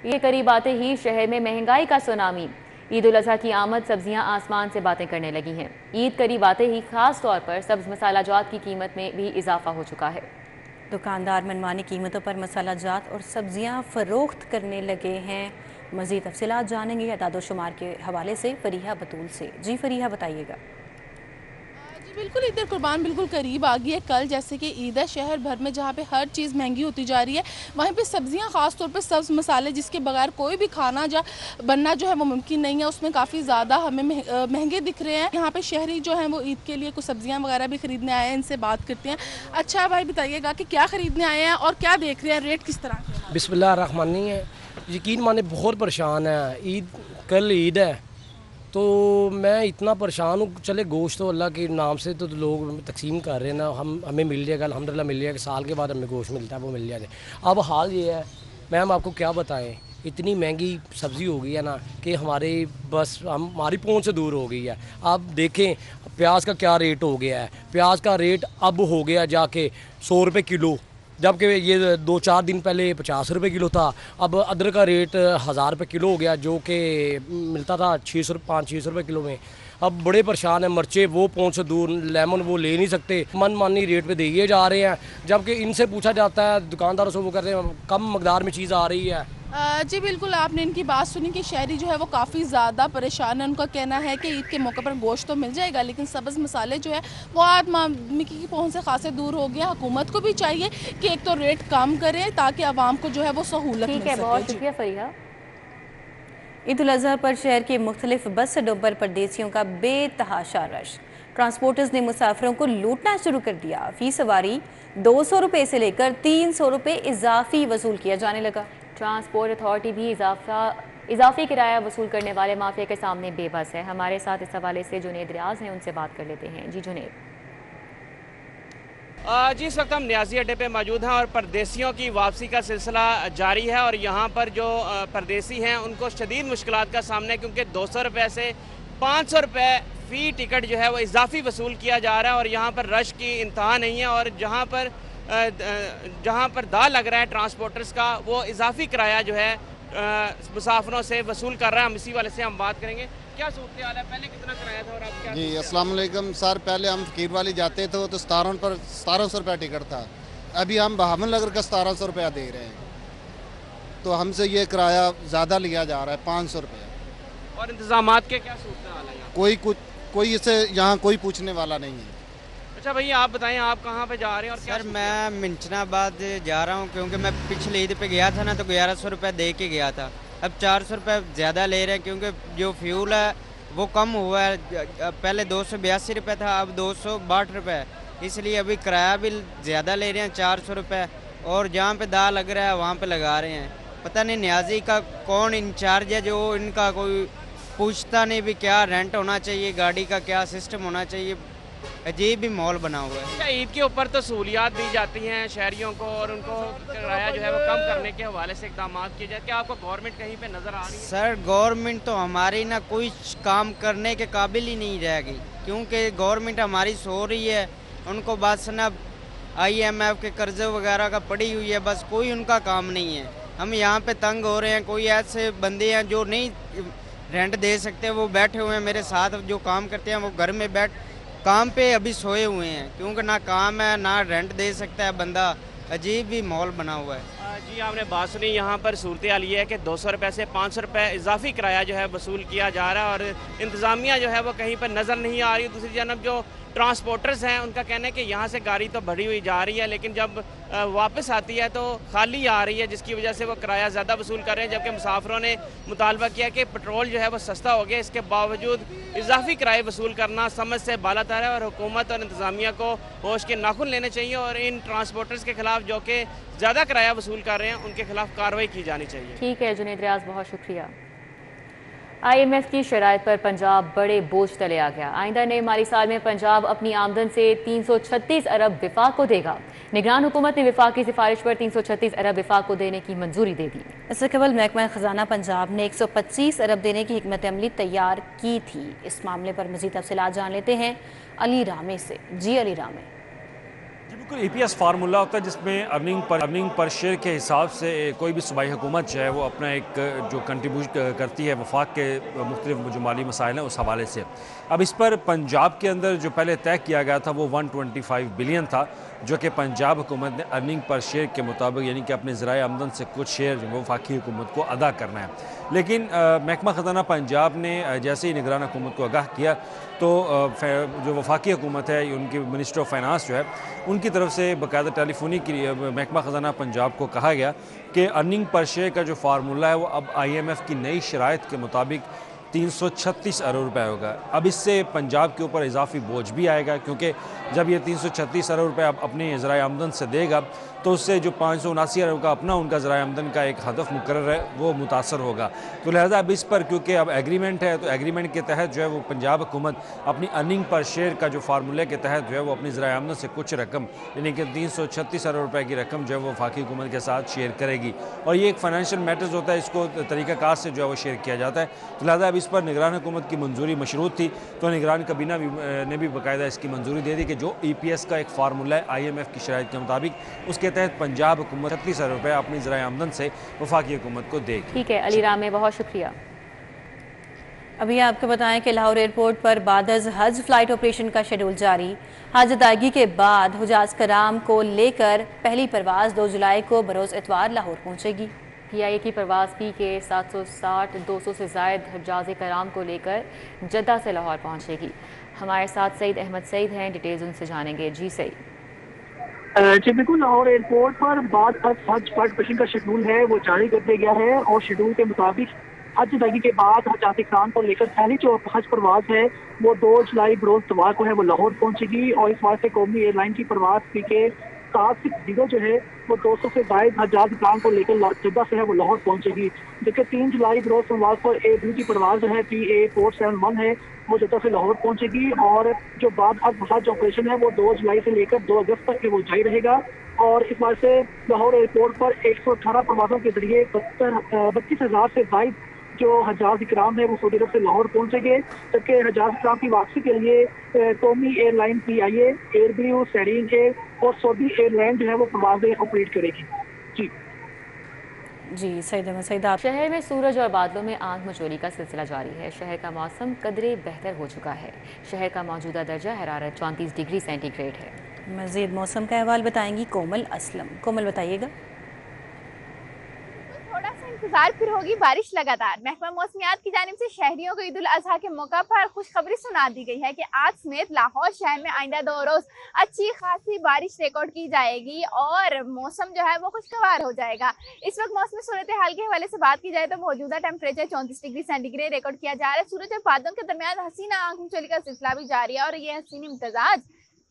ये करीब आते ही शहर में महंगाई का सुनामी। ईद उल अजहा की आमद, सब्जियां आसमान से बातें करने लगी हैं। ईद करीब आते ही खास तौर पर सब्ज मसाला जात की कीमत में भी इजाफा हो चुका है। दुकानदार मनमानी कीमतों पर मसाला जात और सब्जियां फरोख्त करने लगे हैं। मज़ीद तफसीलात जानेंगे अदाद शुमार के हवाले से फरीहा बतूल से। जी फरीहा, बताइएगा। जी बिल्कुल, ईद कुर्बान बिल्कुल करीब आ गई है। कल जैसे कि ईद है, शहर भर में जहाँ पे हर चीज़ महंगी होती जा रही है, वहीं पे सब्जियां ख़ास तौर पे सब्ज़ मसाले जिसके बगैर कोई भी खाना बनना जो है वो मुमकिन नहीं है, उसमें काफ़ी ज़्यादा हमें महंगे दिख रहे हैं। यहाँ पे शहरी जो हैं वो ईद के लिए कुछ सब्जियाँ वगैरह भी ख़रीदने आए हैं, इनसे बात करते हैं। अच्छा भाई, बताइएगा कि क्या ख़रीदने आए हैं और क्या देख रहे हैं, रेट किस तरह के हैं? बिस्मिल्लाह रहमान है। यकीन माने बहुत परेशान है। कल ईद है तो मैं इतना परेशान हूँ। चले गोश्त तो अल्लाह के नाम से तो लोग तकसीम कर रहे हैं ना, हमें मिल जाएगा, अल्हम्दुलिल्लाह मिल जाएगा। साल के बाद हमें गोश्त मिलता है, वो मिल जाएगा। अब हाल ये है, मैम आपको क्या बताएं, इतनी महंगी सब्ज़ी हो गई है ना कि हमारी पहुँच से दूर हो गई है। आप देखें प्याज का क्या रेट हो गया है। प्याज का रेट अब हो गया जाके 100 रुपये किलो, जबकि ये 2-4 दिन पहले 50 रुपये किलो था। अब अदरक का रेट 1000 रुपये किलो हो गया, जो कि मिलता था 5-6 रुपये किलो में। अब बड़े परेशान हैं। मिर्चे वो पहुँच से दूर, लेमन वो ले नहीं सकते, मनमानी रेट पे दिए जा रहे हैं। जबकि इनसे पूछा जाता है, दुकानदारों से, वो कहते हैं कम मकदार में चीज़ आ रही है। जी बिल्कुल, आपने इनकी बात सुनी कि शहरी जो है वो काफ़ी ज़्यादा परेशान है। उनका कहना है कि ईद के मौके पर गोश्त तो मिल जाएगा, लेकिन सब्ज़ मसाले जो है वो आम आदमी की पहुँच से खासे दूर हो गया। हुकूमत को भी चाहिए कि एक तो रेट कम करे ताकि आवाम को जो है वो सहूलत मिल सके। बहुत शुक्रिया फरीहा। ईद उल अजहा पर शहर के मुख्तलिफ बस अड्डों पर परदेसियों का बेतहाशा रश। ट्रांसपोर्टर्स ने मुसाफिरों को लूटना शुरू कर दिया। फी सवारी 200 रुपये से लेकर 300 रुपये इजाफी वसूल किया जाने लगा। ट्रांसपोर्ट अथॉरिटी भी इजाफी किराया वसूल करने वाले माफिया के सामने बेबस है। हमारे साथ इस हवाले से जुनेद रियाज हैं, उनसे बात कर लेते हैं। जी जुनेद। जी, इस वक्त हम न्याजी अड्डे पे मौजूद हैं और परदेसियों की वापसी का सिलसिला जारी है। और यहाँ पर जो परदेसी हैं उनको शदीद मुश्किलात का सामना है, क्योंकि 200 रुपये से 500 रुपये फ़ी टिकट जो है वो इजाफी वसूल किया जा रहा है। और यहाँ पर रश की इंतहा नहीं है। और जहाँ पर दाव लग रहा है ट्रांसपोर्टर्स का, वो इजाफी किराया जो है मुसाफिरों से वसूल कर रहा है। हम इसी वाले से हम बात करेंगे, क्या सूरत हाल है, पहले कितना किराया था और अब क्या? जी अस्सलाम वालेकुम सर, पहले हम फकीर वाली जाते थे तो 1700 रुपया टिकट था। अभी हम बहामन नगर का 1700 रुपया दे रहे हैं, तो हमसे ये किराया ज़्यादा लिया जा रहा है, 500 रुपया। और इंतजामात के क्या सूरत हाल है? कोई इसे यहाँ कोई पूछने वाला नहीं है। अच्छा भैया, आप बताएं आप कहाँ पे जा रहे हैं और क्या? सर मैं मिंचनाबाद जा रहा हूँ, क्योंकि मैं पिछले ईद पे गया था ना, तो 1100 रुपये दे के गया था। अब 400 रुपये ज़्यादा ले रहे हैं, क्योंकि जो फ्यूल है वो कम हुआ है। पहले 282 रुपये था, अब 262 रुपये है। इसलिए अभी किराया भी ज़्यादा ले रहे हैं, 400 रुपये। और जहाँ पे दाव लग रहा है वहाँ पे लगा रहे हैं। पता नहीं न्याजी का कौन इंचार्ज है जो इनका कोई पूछता नहीं भी क्या रेंट होना चाहिए, गाड़ी का क्या सिस्टम होना चाहिए। अजीब भी माहौल बना हुआ है। क्या ईद के ऊपर तो सहूलियात दी जाती हैं शहरियों को, और उनको किराया जो है वो कम करने के हवाले से इकदाम किए जाए, क्या आपको गवर्नमेंट कहीं पे नज़र आ रही है? सर गवर्नमेंट तो हमारी ना कोई काम करने के काबिल ही नहीं रहेगी, क्योंकि गवर्नमेंट हमारी सो रही है। उनको बस ना IMF के कर्जे वगैरह का पड़ी हुई है, बस कोई उनका काम नहीं है। हम यहाँ पे तंग हो रहे हैं। कोई ऐसे बंदे हैं जो नहीं रेंट दे सकते, वो बैठे हुए हैं मेरे साथ जो काम करते हैं, वो घर में काम पे अभी सोए हुए हैं, क्योंकि ना काम है ना रेंट दे सकता है बंदा। अजीब भी माहौल बना हुआ है। जी आपने बात सुनी। यहाँ पर सूरत हाल ये है कि 200 रुपये से 500 रुपये इजाफी किराया जो है वसूल किया जा रहा है, और इंतज़ामिया जो है वो कहीं पर नज़र नहीं आ रही। दूसरी जानब जो ट्रांसपोर्टर्स हैं उनका कहना है कि यहाँ से गाड़ी तो भरी हुई जा रही है, लेकिन जब वापस आती है तो खाली आ रही है, जिसकी वजह से वो किराया ज़्यादा वसूल कर रहे हैं। जबकि मुसाफिरों ने मुतालबा किया कि पेट्रोल जो है वो सस्ता हो गया, इसके बावजूद इजाफी किराए वसूल करना समझ से बालातर है। और हुकूमत और इंतज़ामिया को होश के नाखुन लेने चाहिए, और इन ट्रांसपोर्टर्स के खिलाफ जो कि ज़्यादा किराया वसूल कर रहे हैं उनके खिलाफ कार्रवाई की जानी चाहिए। ठीक है जुनेद रियाज, बहुत शुक्रिया। IMF की शराइत पर पंजाब बड़े बोझ तले आ गया। आइंदा नए माली साल में पंजाब अपनी आमदन से 336 अरब विफाक को देगा। निगरान हुकूमत ने विफाक की सिफारिश पर 336 अरब विफाक को देने की मंजूरी दे दी। इससे कबल महकमा खजाना पंजाब ने 125 अरब देने की हिकमत अमली तैयार की थी। इस मामले पर मजीद तफसीलात जान लेते हैं अली रामे से। जी अली रामे। बिल्कुल EPS फार्मूला होता है जिसमें अर्निंग पर शेयर के हिसाब से कोई भी सूबाई हुकूमत जो है वो अपना एक जो कंट्रीब्यूट करती है वफाक के मुख्तलिफ जो माली मसाइल हैं उस हवाले से। अब इस पर पंजाब के अंदर जो पहले तय किया गया था वो 125 बिलियन था, जो कि पंजाब हुकूमत ने अर्निंग पर शेयर के मुताबिक यानी कि अपने ज़राए आमदन से कुछ शेयर जो वफाकी हुकूमत को अदा करना है। लेकिन महकमा ख़जाना पंजाब ने जैसे ही निगरान हुकूमत को आगाह किया तो जो वफाकी हुकूमत है उनकी मिनिस्टर ऑफ फाइनेंस जो है उनकी तरफ से बाकायदा टेलीफोनिक महकमा ख़जाना पंजाब को कहा गया कि अर्निंग पर शेयर का जो फार्मूला है वो अब IMF की नई शराइत के मुताबिक 336 अरब रुपए होगा। अब इससे पंजाब के ऊपर इजाफी बोझ भी आएगा, क्योंकि जब ये 336 अरब रुपए अब अपनी ज़राए आमदन से देगा तो उससे जो 579 अरब का अपना उनका ज़राए आमदन का एक हदफ मुकर्रर है वो मुतासर होगा। तो लिहाजा अब इस पर क्योंकि अब एग्रीमेंट है तो एग्रीमेंट के तहत जो है वो पंजाब हुकूमत अपनी अर्निंग पर शेयर का जो फार्मूले के तहत जो है वो अपनी ज़राए आमदन से कुछ रकम यानी कि 336 अरब रुपए की रकम जो है वो वफाकी हुकूमत के साथ शेयर करेगी। और ये एक फाइनेंशियल मैटर्स होता है, इसको तरीक़ाकार से जो है वो शेयर किया जाता है। तो लिहाजा अब इस पर निगरान हुकूमत की मंजूरी मशरूत थी, तो निगरान काबीना ने भी बाकायदा इसकी मंजूरी दे दी कि जो EPS का एक फार्मूला है IMF की शराइत के मुताबिक उसके तहत पंजाब हुकूमत 36 अरब रुपये अपनी ज़राए आमदन से वफाकी हुकूमत को देगी। ठीक है अली रामे, बहुत शुक्रिया। अभी आपको बताएं कि लाहौर एयरपोर्ट पर बादज हज फ्लाइट ऑपरेशन का शेड्यूल जारी। हज अदायगी के बाद हुजाज कराम को लेकर पहली परवाज़ 2 जुलाई को बरोज़ इतवार लाहौर पहुँचेगी। PIA की परवाज़ PK 760-200 से ज़ायद हजाज कराम को लेकर जद्दा से लाहौर पहुँचेगी। हमारे साथ सईद अहमद सईद हैं, डिटेल्स उनसे जानेंगे। जी सईद। जी बिल्कुल, लाहौर एयरपोर्ट पर बाद हज फ्लाइट ऑपरेशन का शेड्यूल है वो जारी कर दिया गया है और शेड्यूल के मुताबिक हज अदायगी के बाद हजाज कराम को लेकर पहली जो हज परवाज़ है वो 2 जुलाई बरोज़ इतवार को है वो लाहौर पहुँचेगी। और इस वास्ते कौमी एयरलाइन की परवाज़ PK 760 जो है वो 200 से ज़ायद हजाज कराम को लेकर जद्दा से है वो लाहौर पहुंचेगी। जबकि 3 जुलाई बरोज़ सोमवार को A2 की परवाज़ जो है PA 471 है वो जद्दा से लाहौर पहुंचेगी। और जो बाद हज ऑपरेशन है वो 2 जुलाई से लेकर 2 अगस्त तक वो जारी रहेगा। और इस बार से लाहौर एयरपोर्ट पर 118 परवाज़ों के जरिए 32,000 से ज़ायद जो हजाज कराम है वो सऊदी अरब से लाहौर पहुंचेंगे। जबकि हजाज कराम की वापसी के लिए कौमी एयरलाइन PIA, एयरब्रू, सेरीन एयर और सऊदी एयरलाइन जो है वो परवाज़ें ऑपरेट करेगी। जी सईद आप। शहर में सूरज और बादलों में आंख मचोली का सिलसिला जारी है। शहर का मौसम कदरे बेहतर हो चुका है। शहर का मौजूदा दर्जा हरारत 34 डिग्री सेंटीग्रेड है। मज़ीद मौसम का अहवाल बताएंगी कोमल असलम। कोमल बताइएगा। इंतजार फिर होगी बारिश लगातार। महकमा मौसमियात की जानिब से शहरियों को ईद उल अजहा के मौका पर खुशखबरी सुना दी गई है कि आज समेत लाहौर शहर में आइंदा 2 रोज अच्छी खासी बारिश रिकॉर्ड की जाएगी और मौसम जो है वो खुशगवार हो जाएगा। इस वक्त मौसमी सूरत हाल के हवाले से बात की जाए तो मौजूदा टेम्परेचर 34 डिग्री सेंटीग्रेड रिकॉर्ड किया जा रहा है। सूरज और बादलों के दरमियान हसीना आंख मिचौली का सिलसिला भी जारी है और ये हसीन इम्तजाज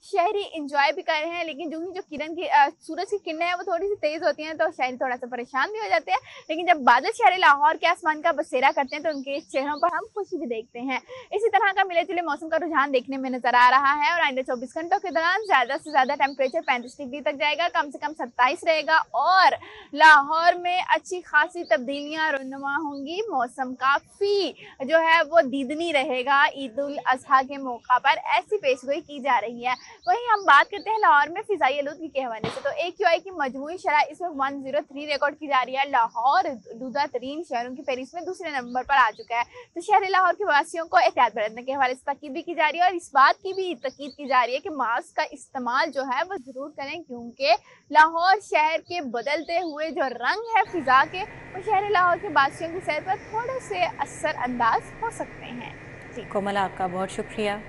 शहरी इंजॉय भी कर रहे हैं। लेकिन जो किरण की सूरज की किरणें हैं वो थोड़ी सी तेज होती हैं तो शहरी थोड़ा सा परेशान भी हो जाते हैं। लेकिन जब बादल शहरी लाहौर के आसमान का बसेरा करते हैं तो उनके चेहरों पर हम खुशी भी देखते हैं। इसी तरह का मिले जुले मौसम का रुझान देखने में नजर आ रहा है और आइंदा 24 घंटों के दौरान ज्यादा से ज्यादा टेम्परेचर 35 डिग्री तक जाएगा, कम से कम 27 रहेगा और लाहौर में अच्छी खासी तब्दीलियां रुनुमा होंगी। मौसम काफी जो है वो दीदनी रहेगा। ईद उल अजहा के मौका पर ऐसी पेशगोई की जा रही है। वहीं हम बात करते हैं लाहौर में फिजाई आलूदगी के हवाले से तो AQI की मजमूई शरह इस वक्त 103 रिकॉर्ड की जा रही है। लाहौर दूसरा तरीन शहरों की फहरिस्त में दूसरे नंबर पर आ चुका है। तो शहर लाहौर के वासियों को एहतियात बरतने के हवाले से ताकीद भी की जा रही है और इस बात की भी ताकीद की जा रही है कि मास्क का इस्तेमाल जो है वो जरूर करें, क्योंकि लाहौर शहर के बदलते हुए जो रंग है फिजा के वो शहर लाहौर के वासियों की सेहत पर थोड़े से असर अंदाज हो सकते हैं। जी कोमल, आपका बहुत शुक्रिया।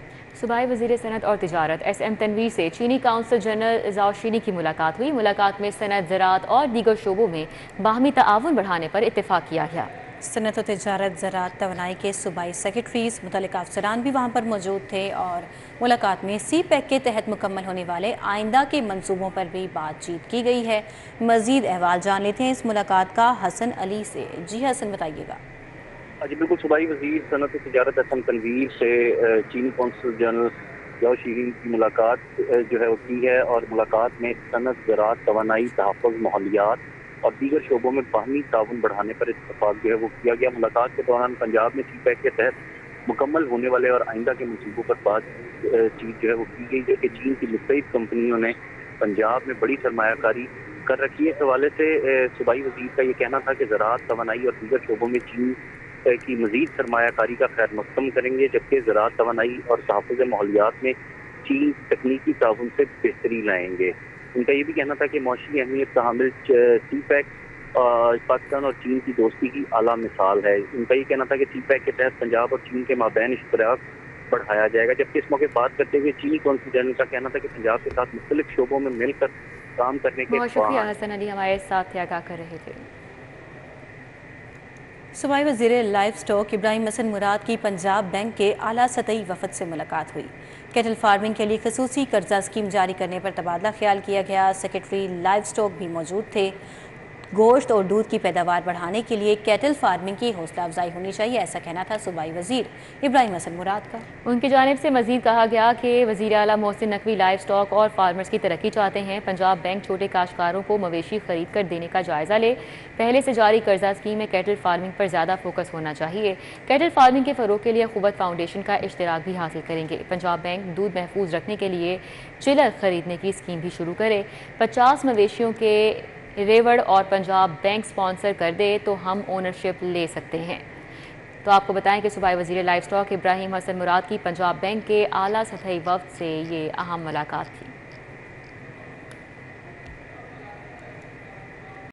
सूबाई वज़ीर सनत और तिजारत SM तनवीर से चीनी काउंसिल जनरल जाओशीनी की मुलाकात हुई। मुलाकात में सनत, ज़राअत और दीगर शोबों में बाहमी ताआवुन बढ़ाने पर इत्तेफाक किया गया। सनत और तिजारत, ज़राअत, तवानाई के सूबाई सेक्रेटरीज, मुतल्लिक़ अफसरान भी वहाँ पर मौजूद थे और मुलाकात में CPEC के तहत मुकम्मल होने वाले आइंदा के मंसूबों पर भी बातचीत की गई है। मज़ीद अहवाल जान लेते हैं इस मुलाकात का हसन अली से। जी हसन, बताइएगा। जी बिल्कुल, सूबाई वज़ीर सनत तिजारत SM तनवीर से चीनी कौंसल जनरल जाओशीनी की मुलाकात जो है वो की है और मुलाकात में सनत, ज़राअत, तवानाई, तहफ़्फ़ुज़, माहौलियात और दीगर शोबों में बाहमी ताउन बढ़ाने पर इत्तफ़ाक़ जो है वो किया गया। मुलाकात के दौरान पंजाब में CPEC के तहत मुकम्मल होने वाले और आइंदा के मंसूबों पर बातचीत जो है वो की गई, जबकि चीन की मुख्तलिफ कंपनियों ने पंजाब में बड़ी सरमायाकारी कर रखी है। इस हवाले से सूबाई वजीर का ये कहना था कि ज़राअत, तवानाई और दीगर शोबों में चीन की मजीद सरमायाकारी का खैर मकदम करेंगे, जबकि ज़राअत, तवानाई और तहफ़्फ़ुज़ माहौलियात में चीन तकनीकी ताउन से बेहतरी लाएंगे। उनका ये भी कहना था कि मौशी अहमियत का हामिल CPEC पाकिस्तान और चीन की दोस्ती की आला मिसाल है। उनका ये कहना था कि CPEC के तहत पंजाब और चीन के माबैन इश्तराक बढ़ाया जाएगा। जबकि इस मौके बात करते हुए चीनी कौंसल जनरल का कहना था कि पंजाब के साथ मुख्तलिफ शोबों में मिलकर काम करने के बहुत शुक्रिया हसन अली हमारे साथ आगाह कर रहे थे। सूबाई वज़ीर लाइफ स्टॉक इब्राहिम हसन मुराद की पंजाब बैंक के आला सतही वफद से मुलाकात हुई। कैटल फार्मिंग के लिए खसूसी कर्जा स्कीम जारी करने पर तबादला ख्याल किया गया। सेक्रेटरी लाइफ स्टॉक भी मौजूद थे। गोश्त और दूध की पैदावार बढ़ाने के लिए कैटल फार्मिंग की हौसला अफजाई होनी चाहिए, ऐसा कहना था सूबाई वजीर इब्राहिम हसन मुराद का। उनकी जानिब से मजीद कहा गया कि वज़ीर आला मोहसिन नकवी लाइफ स्टॉक और फार्मर्स की तरक्की चाहते हैं। पंजाब बैंक छोटे काश्तकारों को मवेशी खरीद कर देने का जायज़ा ले। पहले से जारी कर्जा स्कीम में कैटल फार्मिंग पर ज़्यादा फोकस होना चाहिए। कैटल फार्मिंग के फ़रोग के लिए क़ुव्वत फाउंडेशन का इश्तराक भी हासिल करेंगे। पंजाब बैंक दूध महफूज रखने के लिए चिलर खरीदने की स्कीम भी शुरू करे। 50 मवेशियों के रेवड़ और पंजाब बैंक स्पॉन्सर कर दे तो हम ओनरशिप ले सकते हैं। तो आपको बताएं कि सूबाई वज़ीर लाइफ स्टॉक इब्राहिम हसन मुराद की पंजाब बैंक के आला सतही वफ़द से ये अहम मुलाकात थी।